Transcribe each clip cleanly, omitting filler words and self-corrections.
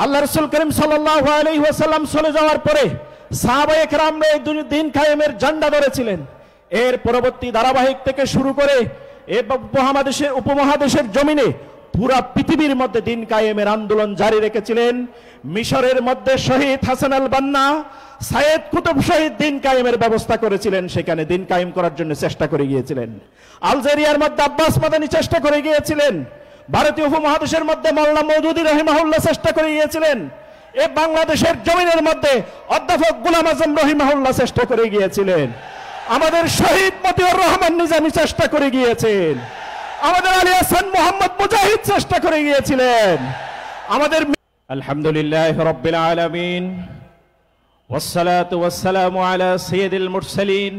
আল্লাহ রাসূল করিম সাল্লাল্লাহু আলাইহি ওয়াসাল্লাম চলে যাওয়ার পরে সাহাবায়ে কেরামরা এই দিন কায়েমের ঝান্ডা ধরেছিলেন। এর পরবর্তী ধারাবাহিক থেকে শুরু করে এই উপমহাদেশের জমিনে পুরা পৃথিবীর মধ্যে দিন কায়েমের আন্দোলন জারি রেখেছিলেন। মিশরের মধ্যে শহীদ হাসান আল বান্না, সাইয়েদ কুতুব শহীদ দিন কায়েমের ব্যবস্থা করেছিলেন, সেখানে দিন কায়েম করার জন্য চেষ্টা করে গিয়েছিলেন। আলজেরিয়ার মধ্যে আব্বাস মাদানি চেষ্টা করে গিয়েছিলেন। ভারতীয় উপমহাদেশের মধ্যে মাওলানা মওদুদী রাহিমাহুল্লাহ চেষ্টা করে গিয়েছিলেন। এই বাংলাদেশের জমিনের মধ্যে অধ্যাপক গোলাম আজম রহিমাহুল্লাহ চেষ্টা করে গিয়েছিলেন। আমাদের শহীদ মতিউর রহমান নিজামী চেষ্টা করে গিয়েছেন। আমাদের আলী হাসান মোহাম্মদ মুজাহিদ চেষ্টা করে গিয়েছিলেন। আমাদের আলহামদুলিল্লাহ রাব্বিল আলামিন ওয়াসসালাতু ওয়াসসালামু আলা সাইয়্যিদিল মুরসালিন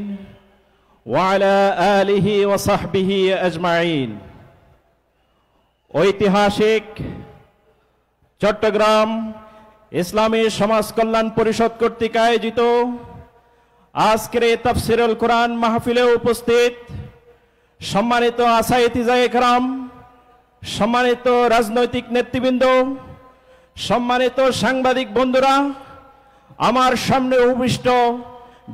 ওয়া আলা আলিহি ওয়া সাহবিহি আজমাইন। ঐতিহাসিক চট্টগ্রাম ইসলামী সমাজ কল্যাণ পরিষদ কর্তৃক আয়োজিত আজকের এই তাফসীরুল কোরআন মাহফিলে উপস্থিত সম্মানিত আসাইতিজায়ে কেরাম, সম্মানিত রাজনৈতিক নেতৃবৃন্দ, সম্মানিত সাংবাদিক বন্ধুরা, আমার সামনে উপবিষ্ট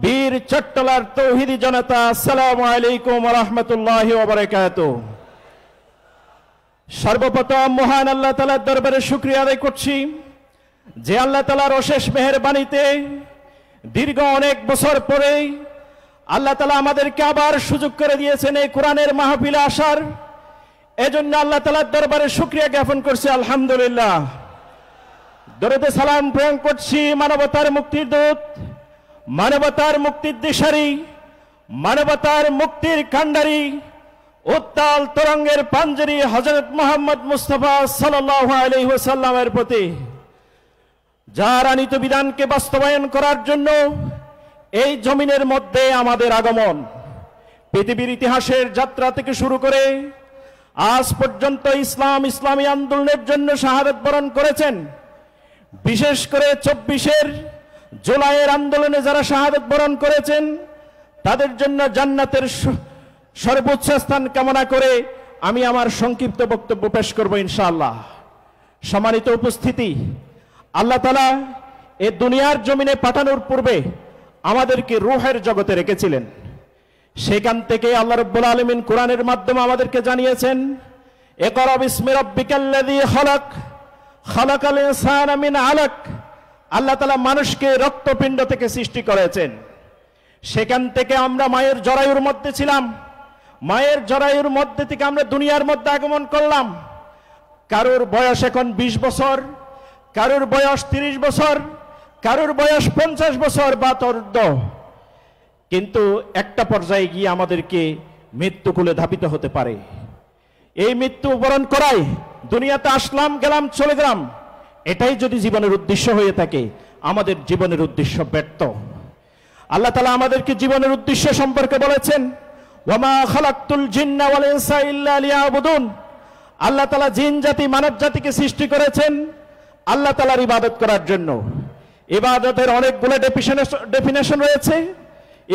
বীর চট্টলার তৌহিদি জনতা, আসসালামু আলাইকুম ওয়া রাহমাতুল্লাহি ওয়া বারাকাতুহু। সর্বপ্রথম মহান আল্লাহ তাআলার দরবারে শুকরিয়া আদায় করছি যে আল্লাহ তাআলার অশেষ মেহেরবানিতে দীর্ঘ অনেক বছর পরে আল্লাহ তাআলা আমাদেরকে আবার সুযোগ করে দিয়েছেন এই কোরআনের মাহফিলে আসার। এজন্য আল্লাহ তাআলার দরবারে শুকরিয়া জ্ঞাপন করছি, আলহামদুলিল্লাহ। দরুদ সালাম প্রেরণ করছি মানবতার মুক্তির দূত, মানবতার মুক্তির দিশারি, মানবতার মুক্তির কাণ্ডারি, উত্তাল তরঙ্গের পাঞ্জরি হযরত মুহাম্মদ মুস্তাফা সাল্লাল্লাহু আলাইহি ওয়াসাল্লামের প্রতি, যার আনিত বিধানকে বাস্তবায়ন করার জন্য এই জমিনের মধ্যে আমাদের আগমন। পৃথিবীর ইতিহাসের যাত্রা থেকে শুরু করে আজ পর্যন্ত ইসলামী আন্দোলনের জন্য শাহাদাত বরণ করেছেন। বিশেষ করে 24 জুলাইয়ের আন্দোলনে যারা শাহাদাত বরণ করেছেন তাদের জন্য জান্নাতের সর্বোচ্চ স্থান কামনা করে আমি আমার সংক্ষিপ্ত বক্তব্য পেশ করব ইনশাআল্লাহ। সম্মানিত উপস্থিতি, আল্লাহ তাআলা এই দুনিয়ার জমিনে পাঠানোর পূর্বে আমাদেরকে রূহের জগতে রেখেছিলেন। সেখান থেকে আল্লাহ রাব্বুল আলামিন কোরআনের মাধ্যমে আমাদেরকে জানিয়েছেন, ইকরা বিসমি রাব্বিকাল্লাযী খালাক, খালাকাল ইনসানা মিন আলাক। আল্লাহ তাআলা মানুষকে রক্তপিণ্ড থেকে সৃষ্টি করেছেন। সেখান থেকে আমরা মায়ের জরায়ুর মধ্যে ছিলাম। মায়ের জরায়ুর মধ্যে থেকে আমরা দুনিয়ার মধ্যে আগমন করলাম। কারোর বয়স এখন 20 বছর, কারোর বয়স 30 বছর, কারোর বয়স 50 বছর বা তরুদ্ধ। কিন্তু একটা পর্যায়ে গিয়ে আমাদেরকে মৃত্যুকুলে ধাবিত হতে পারে। এই মৃত্যু বরণ করাই দুনিয়াতে আসলাম, গেলাম, চলে গেলাম, এটাই যদি জীবনের উদ্দেশ্য হয়ে থাকে আমাদের জীবনের উদ্দেশ্য ব্যর্থ। আল্লাহ তাআলা আমাদেরকে জীবনের উদ্দেশ্য সম্পর্কে বলেছেন, ওয়ামা খালাকতুল জিন্না ওয়াল ইনসা ইল্লা লিয়াবুদুন। আল্লাহ তাআলা জিন জাতি মানব জাতিকে সৃষ্টি করেছেন আল্লাহ তাআলার ইবাদত করার জন্য। ইবাদতের অনেকগুলো ডেফিনেশন রয়েছে,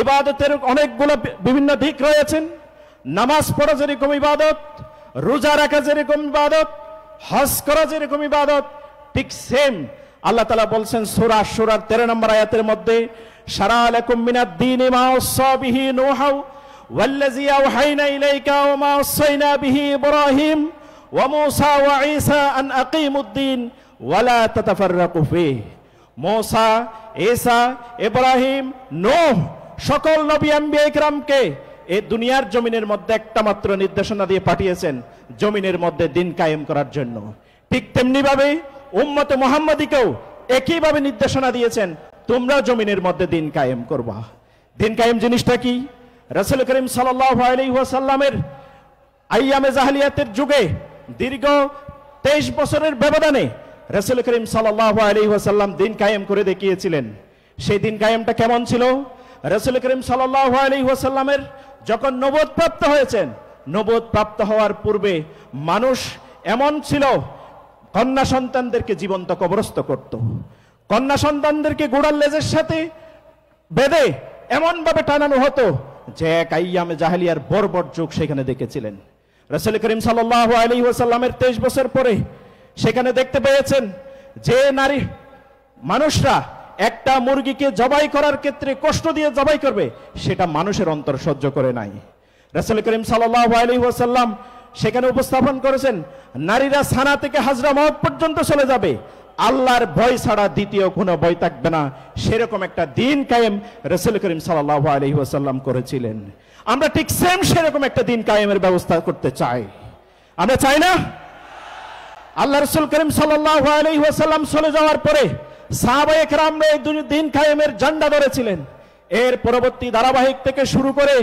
ইবাদতের অনেকগুলো বিভিন্ন দিক রয়েছেন। নামাজ পড়া যেরকম ইবাদত, রোজা রাখা যেরকম ইবাদত, হজ করা যেরকম ইবাদত, ঠিক সেম আল্লাহ তাআলা বলছেন সূরা আশ-শূরার 13 নম্বর আয়াতের মধ্যে, শারা লাকুম মিনাদ দীনি মা ওয়াসা বিহি নূহা ওয়াল্লাযী আওহাইনা ইলাইকা ওয়া মা ওয়াসাইনা বিহি ইব্রাহিম ওয়া মূসা ওয়া ঈসা আন আকিমুদ্দীন ওয়া লা তাতাফাররাকু ফীহি। মূসা, ঈসা, ইব্রাহিম, নূহ সকল নবী আম্বিয়া ইকরামকে এই দুনিয়ার জমিনের মধ্যে একটা মাত্র নির্দেশনা দিয়ে পাঠিয়েছেন, জমিনের মধ্যে দিন কায়েম করার জন্য। ঠিক তেমনি ভাবে উম্মতে মুহাম্মাদীকেও একই ভাবে নির্দেশনা দিয়েছেন, তোমরা জমিনের মধ্যে দিন কায়েম করবা। দিন কায়েম জিনিসটা কি? রাসূল করিম সাল্লাল্লাহু আলাইহি ওয়াসাল্লামের আইয়ামে জাহেলিয়াতের যুগে দীর্ঘ 23 বছরের ব্যবধানে রাসূল করিম সাল্লাল্লাহু আলাইহি ওয়াসাল্লাম দিন কায়েম করে দেখিয়েছিলেন। সেই দিন কায়েমটা কেমন ছিল? রাসূল করিম সাল্লাল্লাহু আলাইহি ওয়াসাল্লামের যখন নবুয়ত প্রাপ্ত হয়েছেন, নবুয়ত প্রাপ্ত হওয়ার পূর্বে মানুষ এমন ছিল কন্যা সন্তানদেরকে জীবন্ত কবরস্থ করত। কন্যা সন্তানদেরকে গোড়ার লেজের সাথে বেঁধে এমন ভাবে টানানো হতো যে এক আইয়ামে জাহেলিয়ার বর্বর যুগ সেখানে দেখেছিলেন। রাসূল করিম সাল্লাল্লাহু আলাইহি ওয়াসাল্লামের 23 বছর পরে সেখানে দেখতে পেয়েছেন যে নারী মানুষরা একটা মুরগিকে জবাই করার ক্ষেত্রে কষ্ট দিয়ে জবাই করবে, সেটা মানুষের অন্তর সহ্য করে নাই। রাসূল করিম সাল্লাল্লাহু আলাইহি ওয়াসাল্লাম সেখানে উপস্থাপন করেছেন, নারীরা সানা থেকে হাজরা মাউত পর্যন্ত চলে যাবে, আল্লাহর ভয় ছাড়া দ্বিতীয় কোনো ভয় থাকবে না। সেরকম একটা দিন কায়েম রাসূল করিম সাল্লাল্লাহু আলাইহি ওয়াসাল্লাম করেছিলেন। আমরা ঠিক সেম সেরকম একটা দিন কায়েমের ব্যবস্থা করতে চাই, আমরা চাই না? আল্লাহ রাসূল করিম সাল্লাল্লাহু আলাইহি ওয়াসাল্লাম চলে যাওয়ার পরে সাহাবায়ে কেরামরা এই দিন কায়েমের ঝান্ডা ধরেছিলেন। এর পরবর্তী ধারাবাহিক থেকে শুরু করে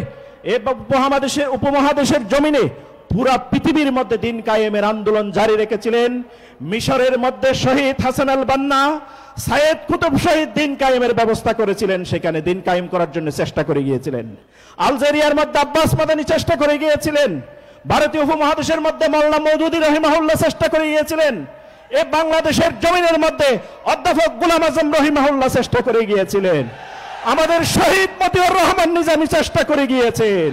এই উপমহাদেশের জমিনে পুরা পৃথিবীর মধ্যে দিন কায়েমের আন্দোলন জারি রেখেছিলেন। মিশরের মধ্যে শহীদ হাসান আল বান্না, সাইয়েদ কুতুব শহীদ দিন কায়েমের ব্যবস্থা করেছিলেন, সেখানে দিন কায়েম করার জন্য চেষ্টা করে গিয়েছিলেন। আলজেরিয়ার মধ্যে আব্বাস মাদানি চেষ্টা করে গিয়েছিলেন। ভারতীয় উপমহাদেশের মধ্যে মাওলানা মওদুদী রাহিমাহুল্লাহ চেষ্টা করে গিয়েছিলেন। এই বাংলাদেশের জমিনের মধ্যে অধ্যাপক গোলাম আজম রাহিমাহুল্লাহ চেষ্টা করে গিয়েছিলেন। আমাদের শহীদ মতিউর রহমান নিজামী চেষ্টা করে গিয়েছেন।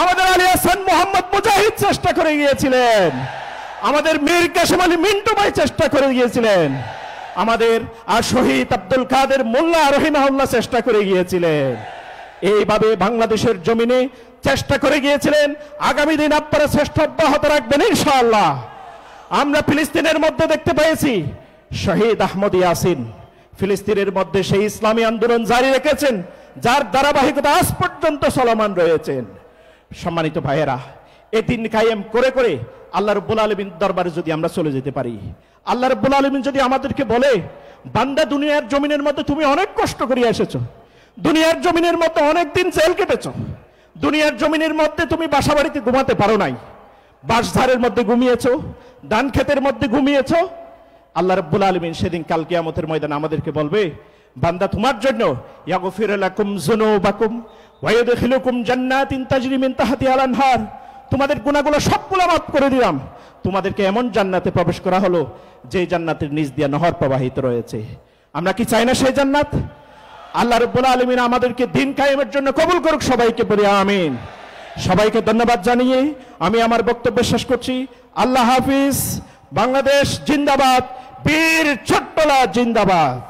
আমাদের আলী হাসান মোহাম্মদ মুজাহিদ চেষ্টা করে গিয়েছিলেন। আমাদের মীর কাসেম আলী মিন্টু ভাই চেষ্টা করে গিয়েছিলেন। আমাদের আর শহীদ আব্দুল কাদের মোল্লা রাহিমাহুল্লাহ চেষ্টা করে গিয়েছিলেন। এইভাবে বাংলাদেশের জমিনে চেষ্টা করে গিয়েছিলেন। আগামী দিন আপনারা চেষ্টা অব্যাহত রাখবেন ইনশাআল্লাহ। আমরা ফিলিস্তিনের মধ্যে দেখতে পেয়েছি শহীদ আহমদ ইয়াসিন ফিলিস্তিনের মধ্যে সেই ইসলামী আন্দোলন জারি রেখেছেন, যার ধারাবাহিকতা আজ পর্যন্ত চলমান রয়েছেন। সম্মানিত ভাইয়েরা, এই দিন কায়েম করে করে আল্লাহ রাব্বুল আলামিন দরবারে যদি আমরা চলে যেতে পারি, আল্লাহ রাব্বুল আলামিন যদি আমাদেরকে বলে, বান্দা দুনিয়ার জমিনের মধ্যে তুমি অনেক কষ্ট করে এসেছো, দুনিয়ার জমিনের মধ্যে অনেক দিন জেল কেটেছো, দুনিয়ার জমিনের মধ্যে তুমি বাসা বাড়িতে ঘুমাতে পারো নাই, বাঁশঝাড়ের মধ্যে ঘুমিয়েছো, ধান ক্ষেতের মধ্যে ঘুমিয়েছো, আল্লাহ রাব্বুল আলামিন সেদিন কাল কিয়ামতের ময়দানে আমাদেরকে বলবে, বান্দা তোমার জন্য ইয়াগফিরু লাকুম যুনুবাকুম ওয়া ইউদখিলুকুম জান্নাতিন তাজরি মিন তাহতিহাল আনহার, তোমাদের গুনাহগুলো সবগুলো মাফ করে দিলাম, তোমাদেরকে এমন জান্নাতে প্রবেশ করা হলো যে জান্নাতের নিচ দিয়ে নহর প্রবাহিত রয়েছে। আমরা কি চাই না সেই জান্নাত? আল্লাহ রাব্বুল আলামিন আমাদেরকে দিন কায়েমের জন্য কবুল করুক, সবাইকে বলি আমিন। সবাইকে ধন্যবাদ জানিয়ে আমি আমার বক্তব্য শেষ করছি। আল্লাহ হাফিজ। বাংলাদেশ জিন্দাবাদ, বীর ছোট্টলা জিন্দাবাদ।